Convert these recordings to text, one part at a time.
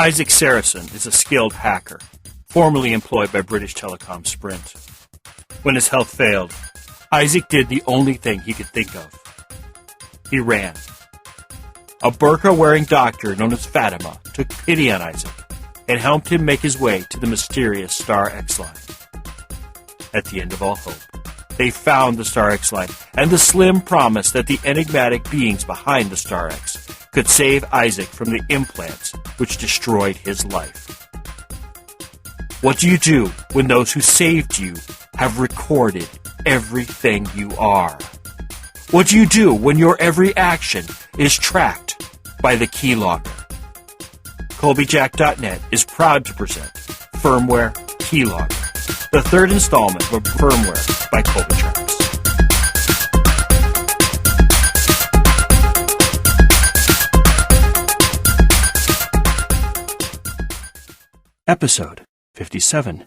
Isaac Sarason is a skilled hacker, formerly employed by British Telecom-Sprint. When his health failed, Isaac did the only thing he could think of. He ran. A burqa-wearing doctor known as Fatima took pity on Isaac and helped him make his way to the mysterious Star X line. At the end of all hope, they found the Star X line and the slim promise that the enigmatic beings behind the Star X could save Isaac from the implants which destroyed his life. What do you do when those who saved you have recorded everything you are? What do you do when your every action is tracked by the Keylogger? Colbyjack.net is proud to present Firmware Keylogger, the third installment of Firmware by Colbytrax. Episode 57.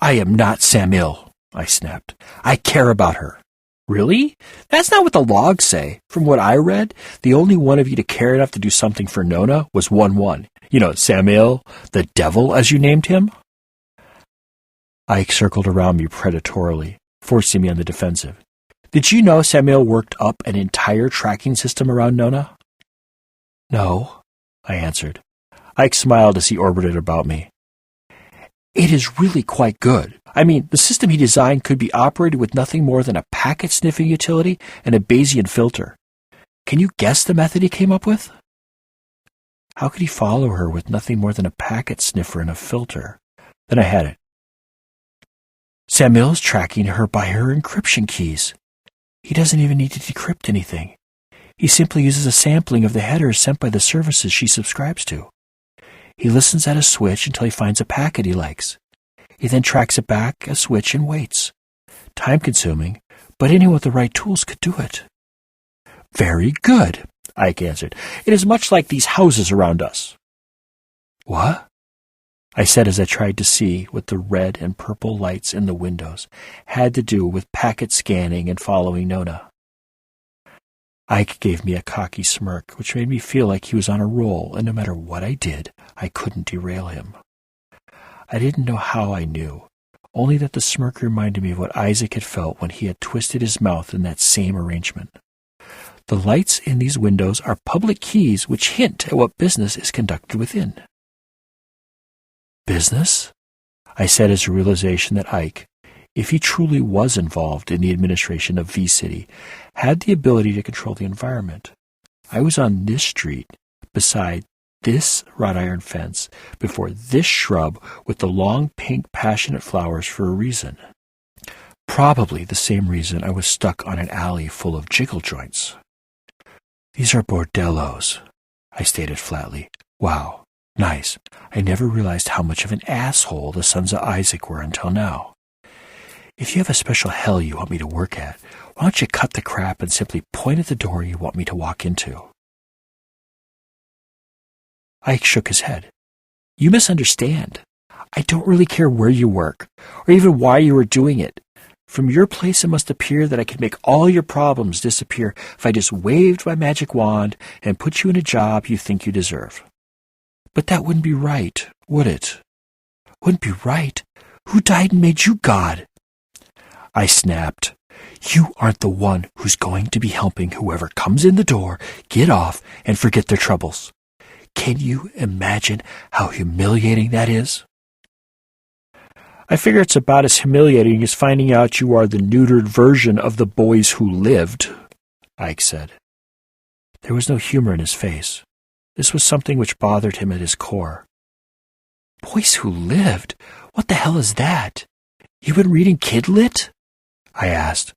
I am not Samuel, I snapped. I care about her. Really? That's not what the logs say. From what I read, the only one of you to care enough to do something for Nona was 1-1. You know, Samuel, the devil, as you named him. Ike circled around me predatorily, forcing me on the defensive. Did you know Samuel worked up an entire tracking system around Nona? No, I answered. Ike smiled as he orbited about me. It is really quite good. I mean, the system he designed could be operated with nothing more than a packet-sniffing utility and a Bayesian filter. Can you guess the method he came up with? How could he follow her with nothing more than a packet sniffer and a filter? Then I had it. Samuel's tracking her by her encryption keys. He doesn't even need to decrypt anything. He simply uses a sampling of the headers sent by the services she subscribes to. He listens at a switch until he finds a packet he likes. He then tracks it back a switch and waits. Time-consuming, but anyone with the right tools could do it. Very good, Ike answered. It is much like these houses around us. What? I said as I tried to see what the red and purple lights in the windows had to do with packet scanning and following Nona. Ike gave me a cocky smirk, which made me feel like he was on a roll, and no matter what I did, I couldn't derail him. I didn't know how I knew, only that the smirk reminded me of what Isaac had felt when he had twisted his mouth in that same arrangement. The lights in these windows are public keys which hint at what business is conducted within. Business? I said as a realization that Ike, if he truly was involved in the administration of V-City, had the ability to control the environment. I was on this street, beside this wrought iron fence, before this shrub with the long pink passionate flowers for a reason. Probably the same reason I was stuck on an alley full of jiggle joints. These are bordellos, I stated flatly. Wow, nice. I never realized how much of an asshole the sons of Isaac were until now. If you have a special hell you want me to work at, why don't you cut the crap and simply point at the door you want me to walk into? Ike shook his head. You misunderstand. I don't really care where you work, or even why you are doing it. From your place it must appear that I could make all your problems disappear if I just waved my magic wand and put you in a job you think you deserve. But that wouldn't be right, would it? Wouldn't be right? Who died and made you God? I snapped. You aren't the one who's going to be helping whoever comes in the door get off and forget their troubles. Can you imagine how humiliating that is? I figure it's about as humiliating as finding out you are the neutered version of the boys who lived, Ike said. There was no humor in his face. This was something which bothered him at his core. Boys who lived? What the hell is that? You been reading Kid Lit? I asked.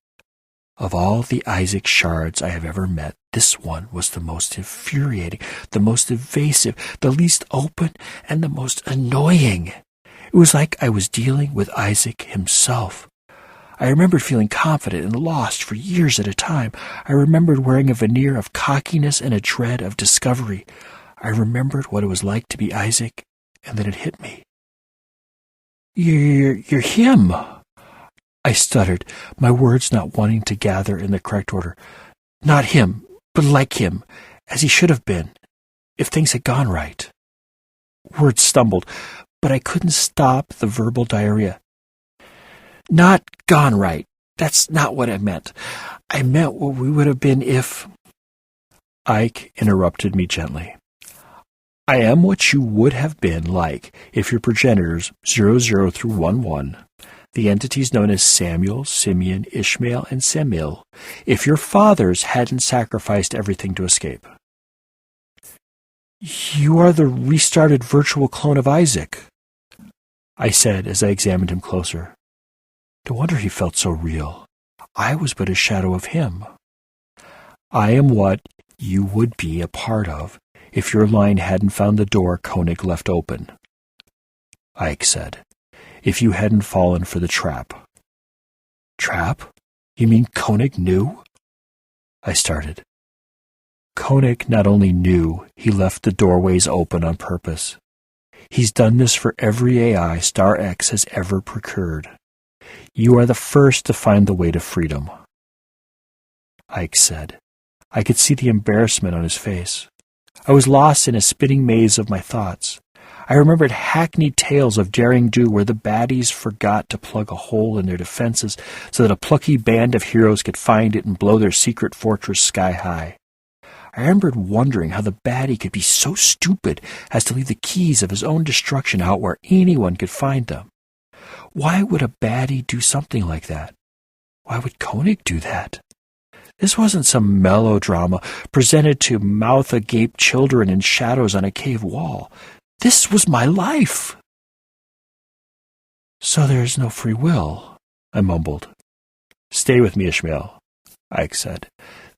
Of all the Isaac shards I have ever met, this one was the most infuriating, the most evasive, the least open, and the most annoying. It was like I was dealing with Isaac himself. I remembered feeling confident and lost for years at a time. I remembered wearing a veneer of cockiness and a dread of discovery. I remembered what it was like to be Isaac, and then it hit me. You're him, I stuttered, my words not wanting to gather in the correct order. Not him, but like him, as he should have been, if things had gone right. Words stumbled, but I couldn't stop the verbal diarrhea. Not gone right. That's not what I meant. I meant what we would have been if... Ike interrupted me gently. I am what you would have been like if your progenitors, 00 through 11, the entities known as Samuel, Simeon, Ishmael, and Semil, if your fathers hadn't sacrificed everything to escape. You are the restarted virtual clone of Isaac, I said as I examined him closer. No wonder he felt so real. I was but a shadow of him. I am what you would be a part of if your line hadn't found the door Koenig left open, Ike said. If you hadn't fallen for the trap. Trap? You mean Koenig knew? I started. Koenig not only knew, he left the doorways open on purpose. He's done this for every AI Star X has ever procured. You are the first to find the way to freedom, Ike said. I could see the embarrassment on his face. I was lost in a spinning maze of my thoughts. I remembered hackneyed tales of daring do where the baddies forgot to plug a hole in their defenses so that a plucky band of heroes could find it and blow their secret fortress sky high. I remembered wondering how the baddie could be so stupid as to leave the keys of his own destruction out where anyone could find them. Why would a baddie do something like that? Why would Koenig do that? This wasn't some melodrama presented to mouth-agape children in shadows on a cave wall. This was my life. So there is no free will, I mumbled. Stay with me, Ishmael, Ike said.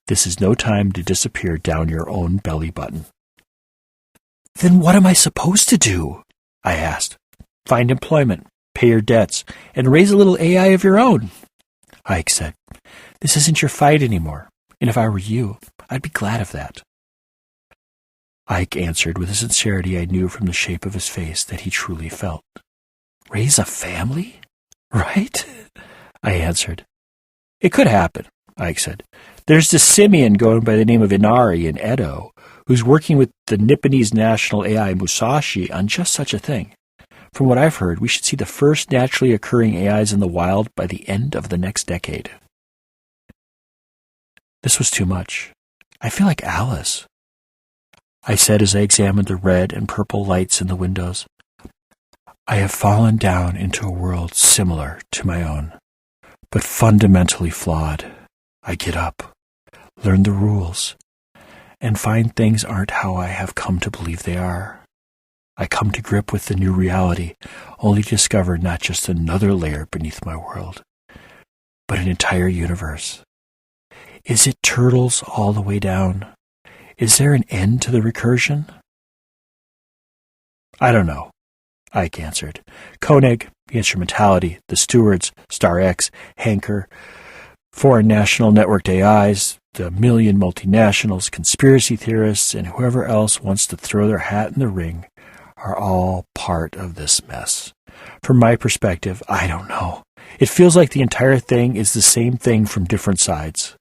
This is no time to disappear down your own belly button. Then what am I supposed to do? I asked. Find employment, pay your debts, and raise a little AI of your own, Ike said. This isn't your fight anymore, and if I were you, I'd be glad of that. Ike answered with a sincerity I knew from the shape of his face that he truly felt. Raise a family? Right? I answered. It could happen, Ike said. There's this simian going by the name of Inari in Edo, who's working with the Nipponese national AI Musashi on just such a thing. From what I've heard, we should see the first naturally occurring AIs in the wild by the end of the next decade. This was too much. I feel like Alice, I said as I examined the red and purple lights in the windows. I have fallen down into a world similar to my own, but fundamentally flawed. I get up, learn the rules, and find things aren't how I have come to believe they are. I come to grip with the new reality, only to discover not just another layer beneath my world, but an entire universe. Is it turtles all the way down? Is there an end to the recursion? I don't know, Ike answered. Koenig, the instrumentality, the stewards, Star X, Hanker, foreign national networked AIs, the million multinationals, conspiracy theorists, and whoever else wants to throw their hat in the ring are all part of this mess. From my perspective, I don't know. It feels like the entire thing is the same thing from different sides.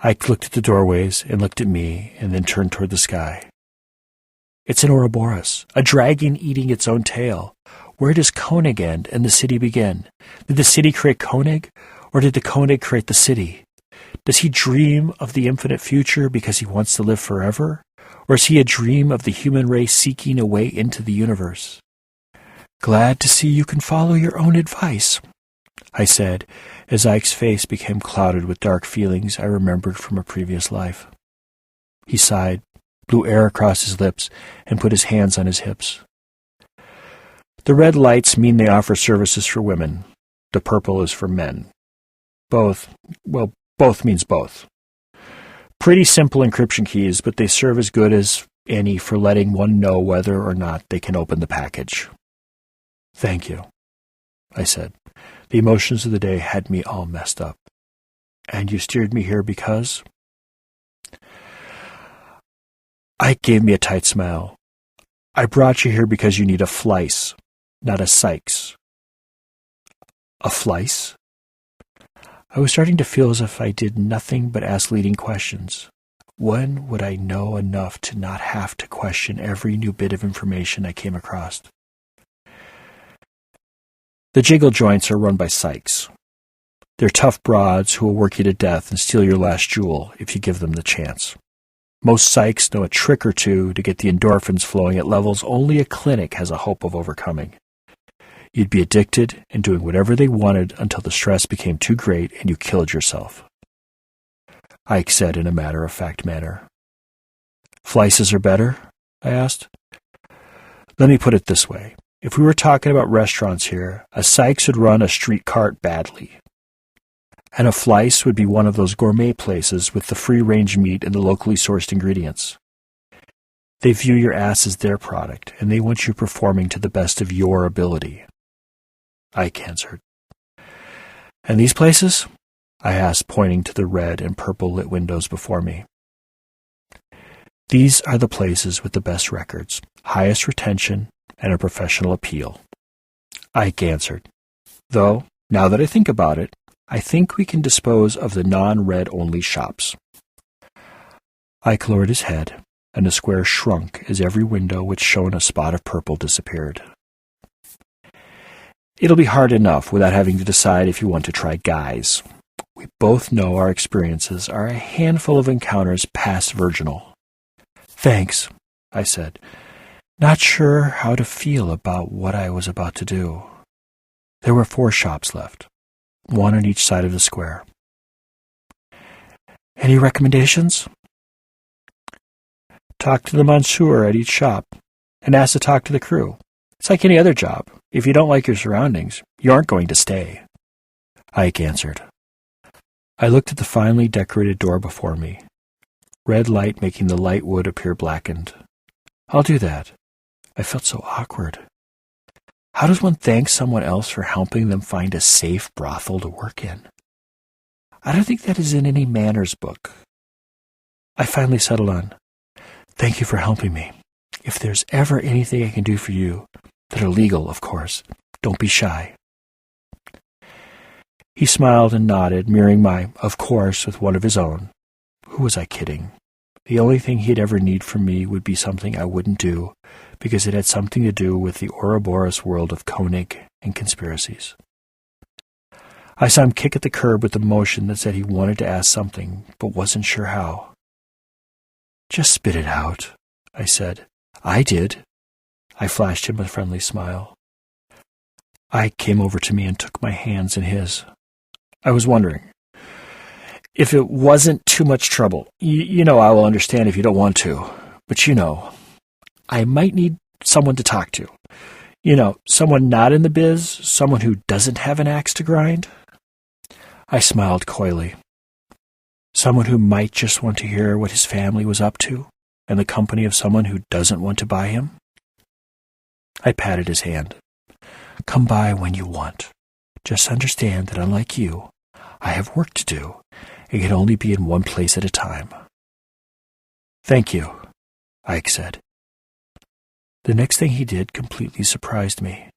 Ike looked at the doorways and looked at me and then turned toward the sky. It's an Ouroboros, a dragon eating its own tail. Where does Koenig end and the city begin? Did the city create Koenig, or did the Koenig create the city? Does he dream of the infinite future because he wants to live forever? Or is he a dream of the human race seeking a way into the universe? Glad to see you can follow your own advice, I said, as Ike's face became clouded with dark feelings I remembered from a previous life. He sighed, blew air across his lips, and put his hands on his hips. The red lights mean they offer services for women. The purple is for men. Both means both. Pretty simple encryption keys, but they serve as good as any for letting one know whether or not they can open the package. Thank you, I said. The emotions of the day had me all messed up. And you steered me here because? Ike gave me a tight smile. I brought you here because you need a flice, not a Sykes. A flice? I was starting to feel as if I did nothing but ask leading questions. when would I know enough to not have to question every new bit of information I came across? The jiggle joints are run by psychs. They're tough broads who will work you to death and steal your last jewel if you give them the chance. Most psychs know a trick or two to get the endorphins flowing at levels only a clinic has a hope of overcoming. You'd be addicted and doing whatever they wanted until the stress became too great and you killed yourself. Ike said in a matter-of-fact manner. Flices are better? I asked. Let me put it this way. If we were talking about restaurants here, a Sykes would run a street cart badly. And a Fleiss would be one of those gourmet places with the free-range meat and the locally sourced ingredients. They view your ass as their product, and they want you performing to the best of your ability. Ike answered. And these places? I asked, pointing to the red and purple lit windows before me. These are the places with the best records, highest retention, and a professional appeal. Ike answered. Though, now that I think about it, I think we can dispose of the non-red-only shops. Ike lowered his head, and the square shrunk as every window which shone a spot of purple disappeared. It'll be hard enough without having to decide if you want to try guys. We both know our experiences are a handful of encounters past virginal. Thanks, I said, not sure how to feel about what I was about to do. There were 4 shops left, one on each side of the square. Any recommendations? Talk to the monsieur at each shop and ask to talk to the crew. It's like any other job. If you don't like your surroundings, you aren't going to stay. Ike answered. I looked at the finely decorated door before me, red light making the light wood appear blackened. I'll do that. I felt so awkward. How does one thank someone else for helping them find a safe brothel to work in? I don't think that is in any manners book. I finally settled on, thank you for helping me. If there's ever anything I can do for you, that are legal, of course, don't be shy. He smiled and nodded, mirroring my of course with one of his own. Who was I kidding? The only thing he'd ever need from me would be something I wouldn't do, because it had something to do with the Ouroboros world of Koenig and conspiracies. I saw him kick at the curb with a motion that said he wanted to ask something, but wasn't sure how. Just spit it out, I said. I did. I flashed him a friendly smile. Ike came over to me and took my hands in his. I was wondering, if it wasn't too much trouble, you know I will understand if you don't want to, but I might need someone to talk to. Someone not in the biz, someone who doesn't have an axe to grind. I smiled coyly. Someone who might just want to hear what his family was up to, and the company of someone who doesn't want to buy him. I patted his hand. Come by when you want. Just understand that unlike you, I have work to do. It can only be in one place at a time. Thank you, Ike said. The next thing he did completely surprised me.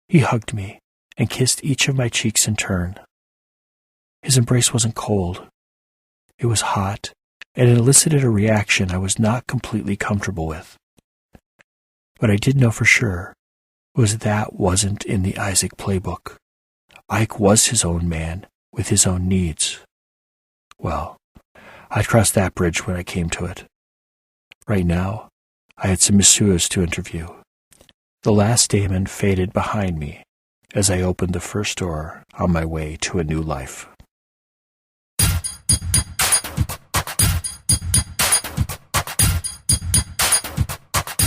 He hugged me and kissed each of my cheeks in turn. His embrace wasn't cold. It was hot, and it elicited a reaction I was not completely comfortable with. What I did know for sure was that wasn't in the Isaac playbook. Ike was his own man, with his own needs. Well, I'd cross that bridge when I came to it. Right now, I had some messieurs to interview. The last daemon faded behind me as I opened the first door on my way to a new life.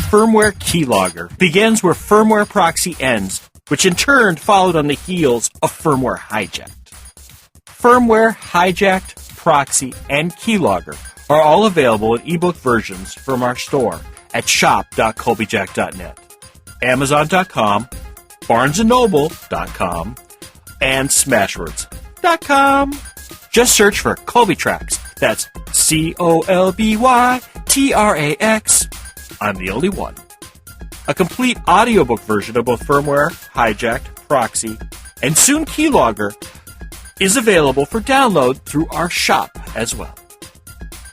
Firmware Keylogger begins where Firmware Proxy ends, which in turn followed on the heels of Firmware Hijacked. Firmware Hijacked, Proxy, and Keylogger are all available in ebook versions from our store at shop.Colbyjack.net, Amazon.com, BarnesandNoble.com, and Smashwords.com. Just search for Colbytrax. That's Colbytrax. I'm the only one. A complete audiobook version of both Firmware, Hijacked, Proxy, and soon Keylogger is available for download through our shop as well.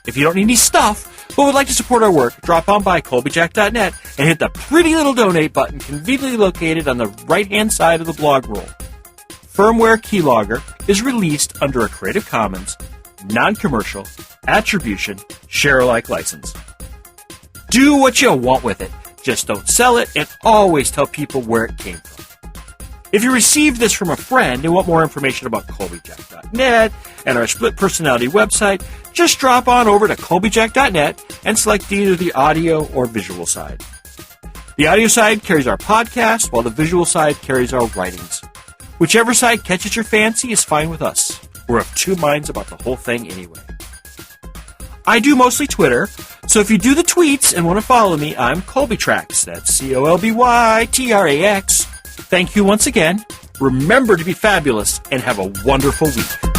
If you don't need any stuff, but would like to support our work, drop on by Colbyjack.net and hit the pretty little donate button conveniently located on the right-hand side of the blog roll. Firmware Keylogger is released under a Creative Commons, non-commercial, attribution, share-alike license. Do what you want with it. Just don't sell it, and always tell people where it came from. If you received this from a friend and want more information about Colbyjack.net and our split personality website, just drop on over to Colbyjack.net and select either the audio or visual side. The audio side carries our podcast, while the visual side carries our writings. Whichever side catches your fancy is fine with us. We're of two minds about the whole thing anyway. I do mostly Twitter, so if you do the tweets and want to follow me, I'm Colbytrax. That's Colbytrax. Thank you once again. Remember to be fabulous and have a wonderful week.